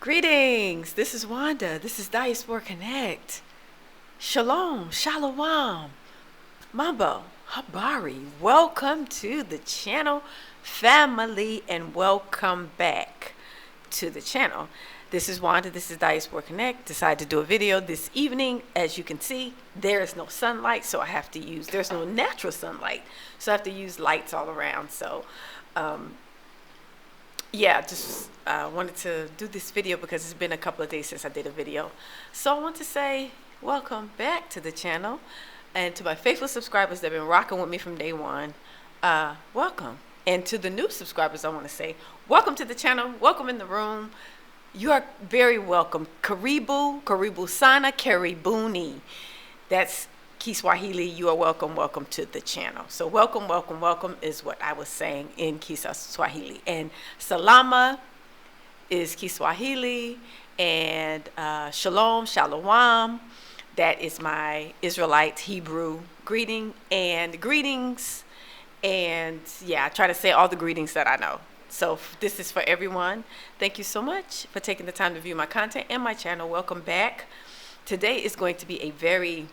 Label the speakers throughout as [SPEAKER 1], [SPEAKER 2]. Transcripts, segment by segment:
[SPEAKER 1] Greetings. This is Wanda. This is Diaspora Connect. Shalom, shalom, mambo, habari. Welcome to the channel, family, and welcome back to the channel. This is Wanda. This is Diaspora Connect. Decided to do a video this evening. As you can see, there is no sunlight, so I have to use, there's no natural sunlight, so I have to use lights all around. So, yeah, just wanted to do this video because it's been a couple of days since I did a video. So I want to say welcome back to the channel, and to my faithful subscribers that have been rocking with me from day one, welcome. And to the new subscribers, I want to say welcome to the channel, welcome in the room. You are very welcome. Karibu sana, karibuni. That's Kiswahili. You are welcome. Welcome to the channel. So welcome, welcome, welcome is what I was saying in Kiswahili. And salama is Kiswahili. And shalom, shalom. That is my Israelite Hebrew greeting. And greetings. And yeah, I try to say all the greetings that I know. So this is for everyone. Thank you so much for taking the time to view my content and my channel. Welcome back. Today is going to be a very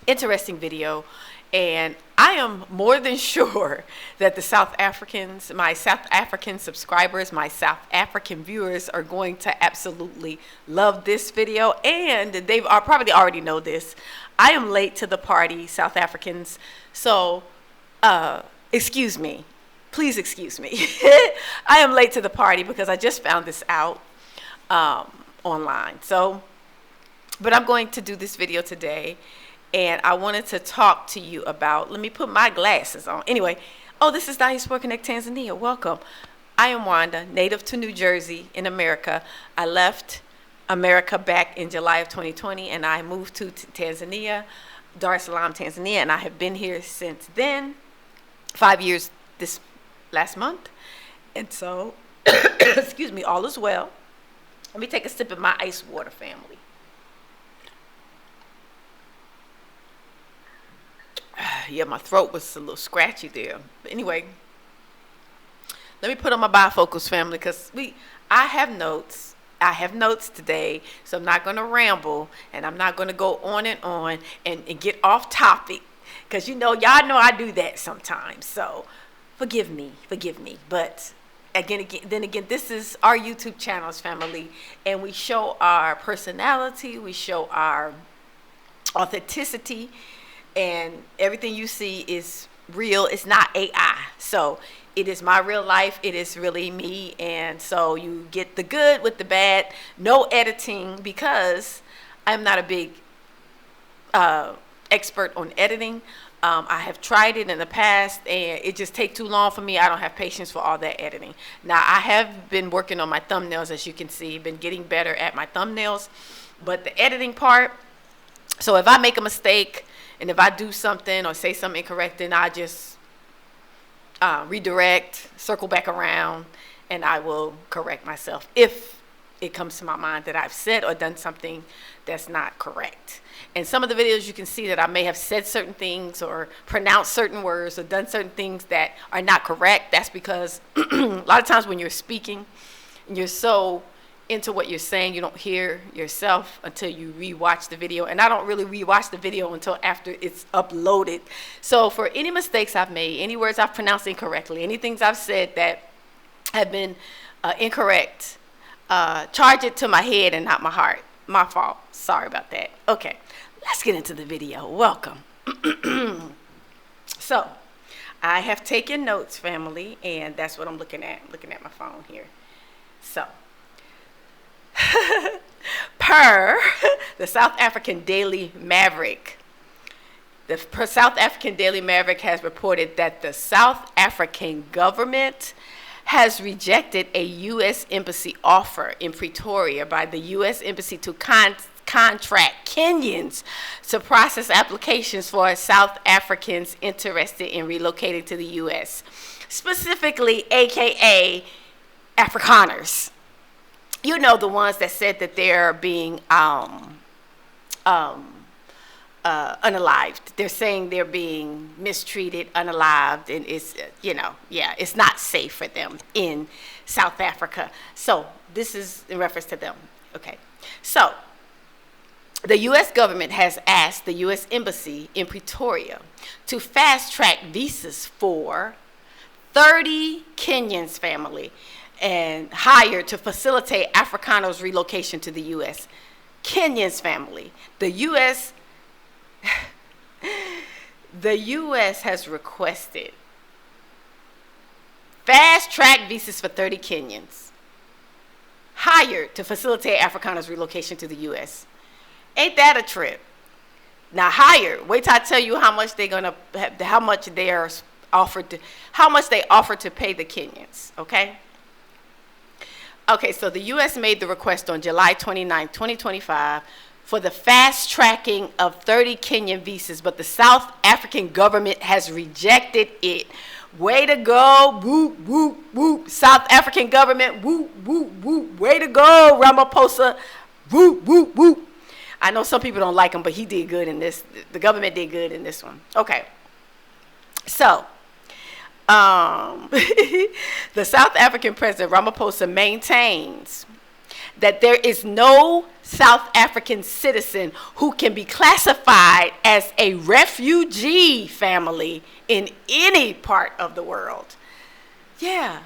[SPEAKER 1] interesting video, and I am more than sure that the South Africans, my South African subscribers, my South African viewers are going to absolutely love this video, and they've probably already know this. I am late to the party, South Africans, so excuse me. Please excuse me. I am late to the party because I just found this out online. So, but I'm going to do this video today, and I wanted to talk to you about, let me put my glasses on. Anyway, this is Diaspora Connect Tanzania. Welcome. I am Wanda, native to New Jersey in America. I left America back in July of 2020, and I moved to Tanzania, Dar es Salaam, Tanzania, and I have been here since then, 5 years this last month. And so, excuse me, all is well. Let me take a sip of my ice water, family. Yeah, my throat was a little scratchy there. But anyway, let me put on my bifocals, family, because I have notes. I have notes today, so I'm not going to ramble, and I'm not going to go on and get off topic, because y'all know I do that sometimes. So forgive me. But again, this is our YouTube channel's family, and we show our personality, we show our authenticity, and everything you see is real. It's not AI. So it is my real life. It is really me. And so you get the good with the bad, no editing, because I'm not a big expert on editing. I have tried it in the past, and it just takes too long for me. I don't have patience for all that editing. Now, I have been working on my thumbnails, as you can see, been getting better at my thumbnails, but the editing part, so if I make a mistake, and if I do something or say something incorrect, then I just redirect, circle back around, and I will correct myself if it comes to my mind that I've said or done something that's not correct. And some of the videos you can see that I may have said certain things or pronounced certain words or done certain things that are not correct. That's because a lot of times when you're speaking and you're so into what you're saying, you don't hear yourself until you rewatch the video. And I don't really rewatch the video until after it's uploaded. So for any mistakes I've made, any words I've pronounced incorrectly, any things I've said that have been incorrect, charge it to my head and not my heart. My fault. Sorry about that. Okay, let's get into the video. Welcome. So, I have taken notes, family, and that's what I'm looking at. I'm looking at my phone here. So, per the South African Daily Maverick, the South African Daily Maverick has reported that the South African government has rejected a U.S. embassy offer in Pretoria by the U.S. embassy to contract Kenyans to process applications for South Africans interested in relocating to the U.S., specifically AKA Afrikaners. You know, the ones that said that they're being unalived. They're saying they're being mistreated, unalived, and it's, it's not safe for them in South Africa. So this is in reference to them. Okay. So the U.S. government has asked the U.S. Embassy in Pretoria to fast-track visas for 30 Kenyans family and hired to facilitate Afrikaners relocation to the U.S. Kenyans family. The U.S. has requested fast-track visas for 30 Kenyans hired to facilitate Afrikaners relocation to the U.S. Ain't that a trip? Now hired. Wait till I tell you how much they offer to pay the Kenyans. Okay. Okay. So the U.S. made the request on July 29, 2025, for the fast tracking of 30 Kenyan visas, but the South African government has rejected it. Way to go, whoop, whoop, whoop. South African government, whoop, whoop, whoop. Way to go, Ramaphosa, whoop, whoop, whoop. I know some people don't like him, but he did good in this. The government did good in this one. Okay. So, the South African president, Ramaphosa, maintains that there is no South African citizen who can be classified as a refugee family in any part of the world. Yeah.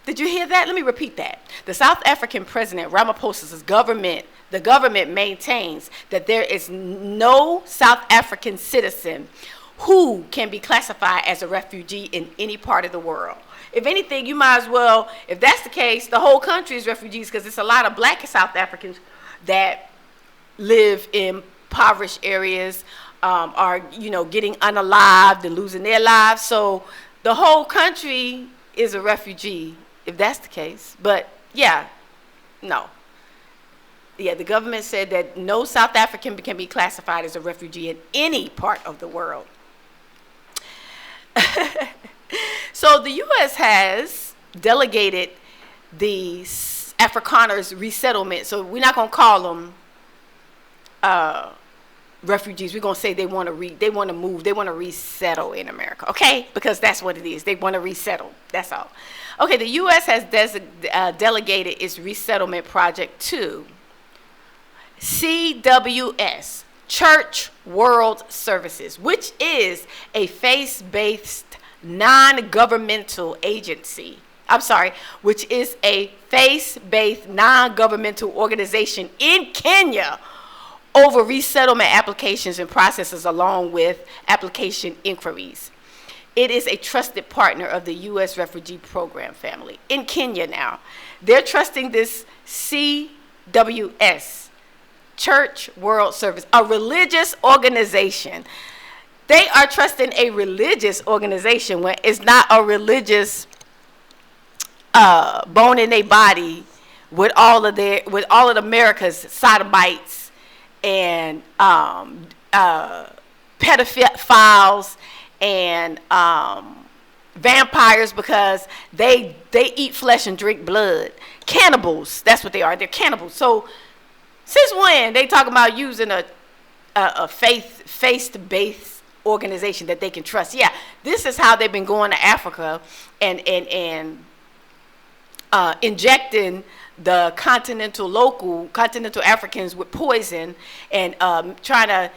[SPEAKER 1] Did you hear that? Let me repeat that. The South African president, Ramaphosa's government, the government maintains that there is no South African citizen who can be classified as a refugee in any part of the world. If anything, you might as well, if that's the case, the whole country is refugees, because it's a lot of black South Africans that live in impoverished areas, are, getting unalived and losing their lives. So the whole country is a refugee, if that's the case. But yeah, no. Yeah, the government said that no South African can be classified as a refugee in any part of the world. So the U.S. has delegated the Afrikaners resettlement. So we're not going to call them refugees. We're going to say they want to move, they want to resettle in America, okay? Because that's what it is. They want to resettle. That's all. Okay, the U.S. has delegated its resettlement project to CWS Church World Services, which is a faith-based non-governmental agency. Which is a faith-based non-governmental organization in Kenya over resettlement applications and processes along with application inquiries. It is a trusted partner of the U.S. refugee program family in Kenya now. They're trusting this CWS, Church World Service, a religious organization. They are trusting a religious organization when it's not a religious bone in their body with all of America's sodomites and pedophiles and vampires, because they eat flesh and drink blood. Cannibals, that's what they are. They're cannibals. So since when they talking about using a faith-based organization that they can trust? Yeah, this is how they've been going to Africa and injecting the continental Africans with poison and trying to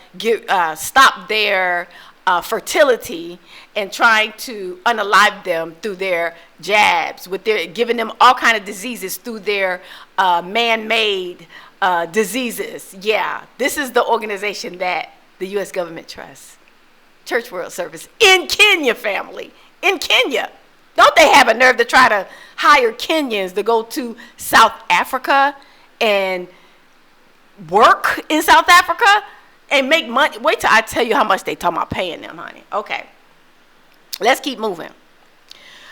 [SPEAKER 1] stop their fertility and trying to unalive them through their jabs, giving them all kind of diseases through their man-made diseases. Yeah, this is the organization that the U.S. government trusts. Church World Service in Kenya, family. In Kenya. Don't they have a nerve to try to hire Kenyans to go to South Africa and work in South Africa and make money? Wait till I tell you how much they talking about paying them, honey. Okay. Let's keep moving.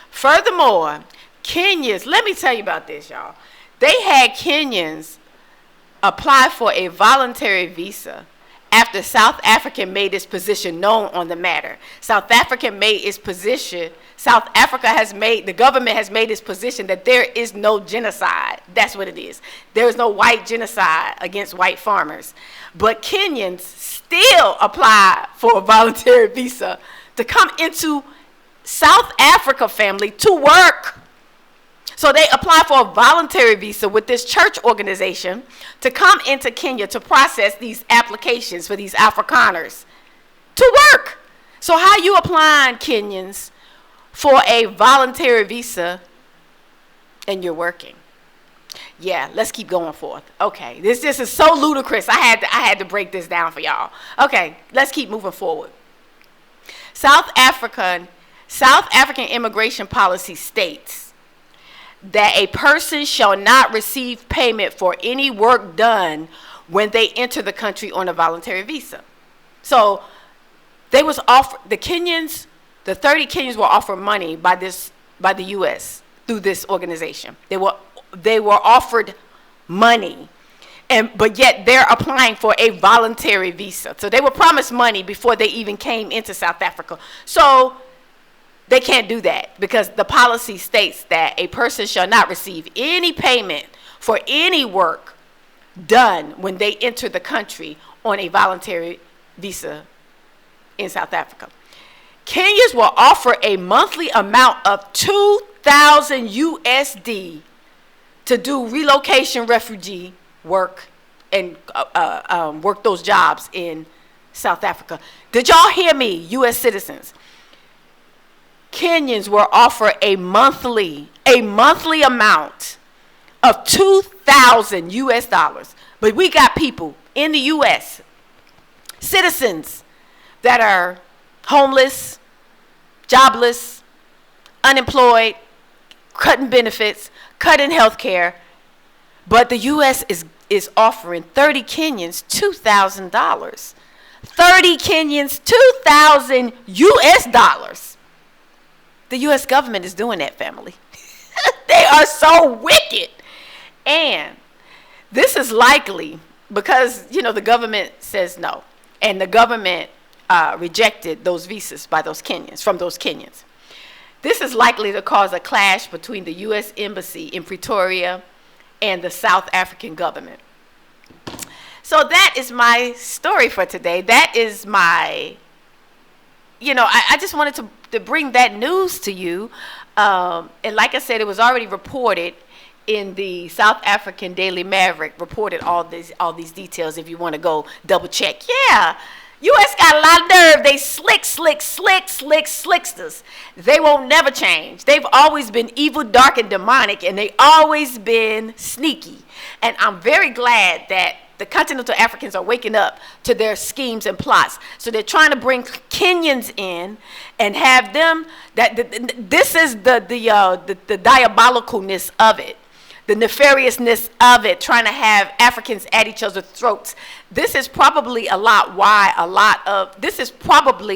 [SPEAKER 1] Furthermore, Kenyans, let me tell you about this, y'all. They had Kenyans apply for a voluntary visa after South Africa made its position known on the matter. South Africa made its position, South Africa has made, the government has made its position that there is no genocide. That's what it is. There is no white genocide against white farmers. But Kenyans still apply for a voluntary visa to come into South Africa, family, to work. So they apply for a voluntary visa with this church organization to come into Kenya to process these applications for these Afrikaners to work. So how you applying, Kenyans, for a voluntary visa and you're working? Yeah, let's keep going forth. Okay, this is so ludicrous. I had to break this down for y'all. Okay, let's keep moving forward. South African immigration policy states that a person shall not receive payment for any work done when they enter the country on a voluntary visa. So they was offered, the 30 Kenyans were offered money by the US through this organization. They were offered money, but yet they're applying for a voluntary visa. So they were promised money before they even came into South Africa. So they can't do that because the policy states that a person shall not receive any payment for any work done when they enter the country on a voluntary visa in South Africa. Kenyans will offer a monthly amount of 2,000 USD to do relocation refugee work and work those jobs in South Africa. Did y'all hear me, US citizens? Kenyans were offered a monthly amount of 2,000 US dollars. But we got people in the US, citizens that are homeless, jobless, unemployed, cutting benefits, cutting health care. But the US is offering 30 Kenyans $2,000. 30 Kenyans, 2,000 US dollars. The US government is doing that, family. They are so wicked. And this is likely because, the government says no. And the government rejected those visas from those Kenyans. This is likely to cause a clash between the US Embassy in Pretoria and the South African government. So that is my story for today. That is my, I just wanted to bring that news to you. And like I said, it was already reported in the South African Daily Maverick, reported all these details if you want to go double check. Yeah, U.S. got a lot of nerve. They slicksters. They won't never change. They've always been evil, dark, and demonic, and they always been sneaky. And I'm very glad that the continental Africans are waking up to their schemes and plots. So they're trying to bring Kenyans in and have them. This is the diabolicalness of it, the nefariousness of it, trying to have Africans at each other's throats. This is probably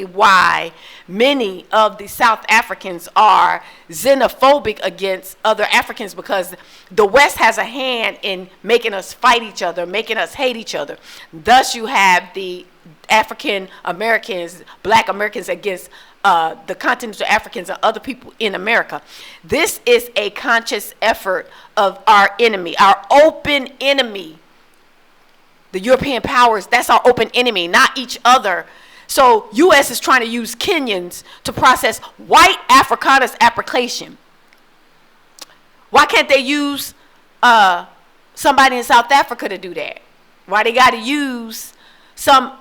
[SPEAKER 1] why many of the South Africans are xenophobic against other Africans, because the West has a hand in making us fight each other, making us hate each other. Thus you have the African Americans, black Americans against the continental Africans and other people in America. This is a conscious effort of our enemy, our open enemy. The European powers, that's our open enemy, not each other. So U.S. is trying to use Kenyans to process white Afrikaners' application. Why can't they use somebody in South Africa to do that? Why they got to use some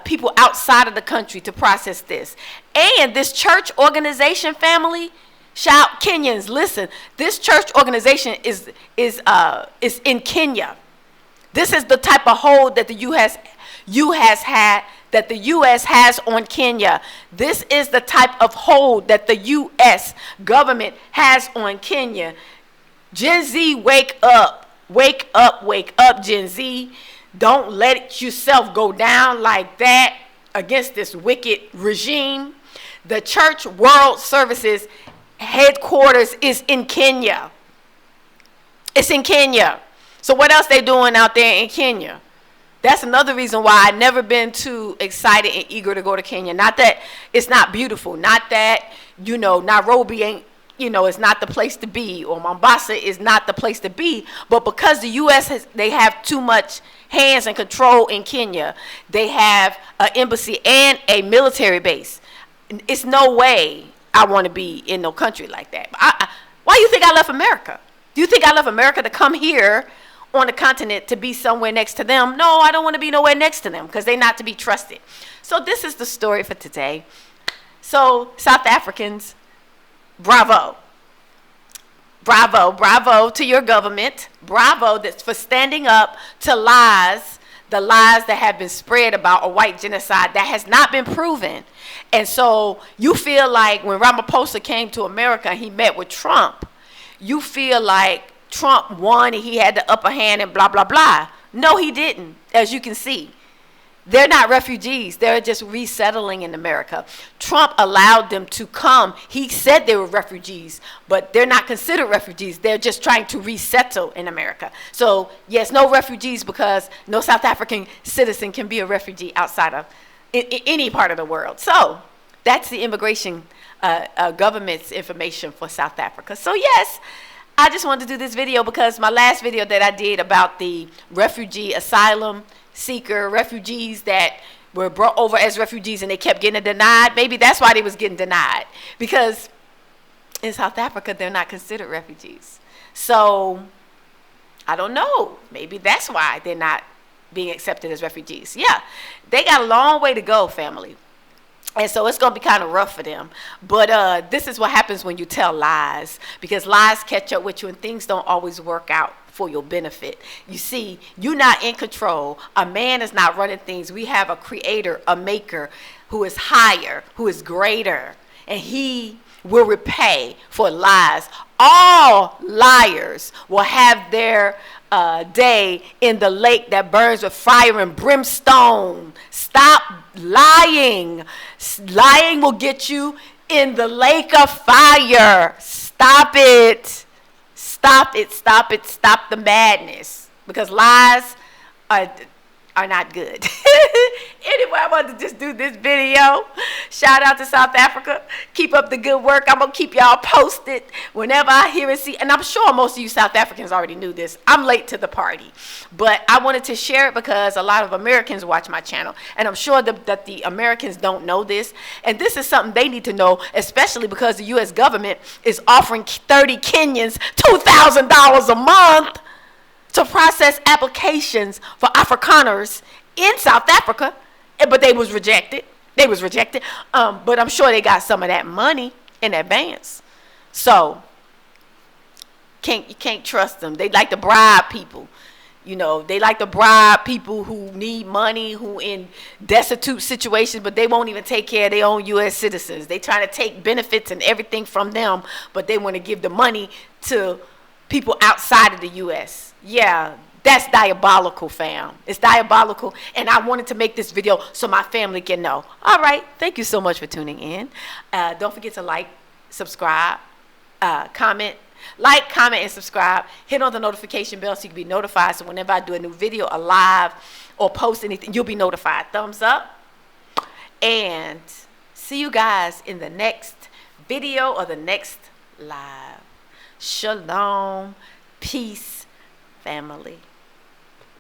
[SPEAKER 1] people outside of the country to process this? And this church organization, family, shout Kenyans, listen, this church organization is in Kenya. This is the type of hold that the U.S. has on Kenya. This is the type of hold that the U.S. government has on Kenya. Gen Z, wake up. Wake up, Gen Z. Don't let yourself go down like that against this wicked regime. The Church World Services headquarters is in Kenya. It's in Kenya. So what else they doing out there in Kenya? That's another reason why I've never been too excited and eager to go to Kenya. Not that it's not beautiful. Not that, Nairobi ain't, it's not the place to be, or Mombasa is not the place to be. But because the U.S. they have too much hands and control in Kenya. They have an embassy and a military base. It's no way I want to be in no country like that. Why do you think I left America? Do you think I left America to come here on the continent to be somewhere next to them? No, I don't want to be nowhere next to them because they're not to be trusted. So this is the story for today. So South Africans, bravo. Bravo, bravo to your government. Bravo for standing up to lies, the lies that have been spread about a white genocide that has not been proven. And so you feel like when Ramaphosa came to America and he met with Trump, you feel like Trump won and he had the upper hand and blah, blah, blah. No, he didn't, as you can see. They're not refugees. They're just resettling in America. Trump allowed them to come. He said they were refugees, but they're not considered refugees. They're just trying to resettle in America. So, yes, no refugees because no South African citizen can be a refugee outside of any part of the world. So, that's the immigration government's information for South Africa. So, yes, I just wanted to do this video because my last video that I did about the refugee asylum seeker refugees that were brought over as refugees and they kept getting denied. Maybe that's why they was getting denied, because in South Africa they're not considered refugees. So I don't know, maybe that's why they're not being accepted as refugees. Yeah, they got a long way to go, family, and so it's going to be kind of rough for them. But this is what happens when you tell lies, because lies catch up with you and things don't always work out for your benefit. You see, you're not in control. A man is not running things. We have a creator, a maker who is higher, who is greater, and he will repay for lies. All liars will have their day in the lake that burns with fire and brimstone. Stop lying. Lying will get you in the lake of fire. Stop it. Stop it, stop it, stop the madness, because lies are not good. Anyway, I wanted to just do this video. Shout out to South Africa. Keep up the good work. I'm going to keep y'all posted whenever I hear and see. And I'm sure most of you South Africans already knew this. I'm late to the party. But I wanted to share it because a lot of Americans watch my channel. And I'm sure that the Americans don't know this. And this is something they need to know, especially because the US government is offering 30 Kenyans $2,000 a month to process applications for Afrikaners in South Africa, but they was rejected. They was rejected. But I'm sure they got some of that money in advance. So you can't trust them. They like to bribe people. They like to bribe people who need money, who in destitute situations, but they won't even take care of their own U.S. citizens. They try to take benefits and everything from them, but they want to give the money to people outside of the U.S. Yeah, that's diabolical, fam. It's diabolical, and I wanted to make this video so my family can know. All right, thank you so much for tuning in. Don't forget to like, subscribe, comment. Like, comment, and subscribe. Hit on the notification bell so you can be notified. So whenever I do a new video, a live, or post anything, you'll be notified. Thumbs up. And see you guys in the next video or the next live. Shalom. Peace, family.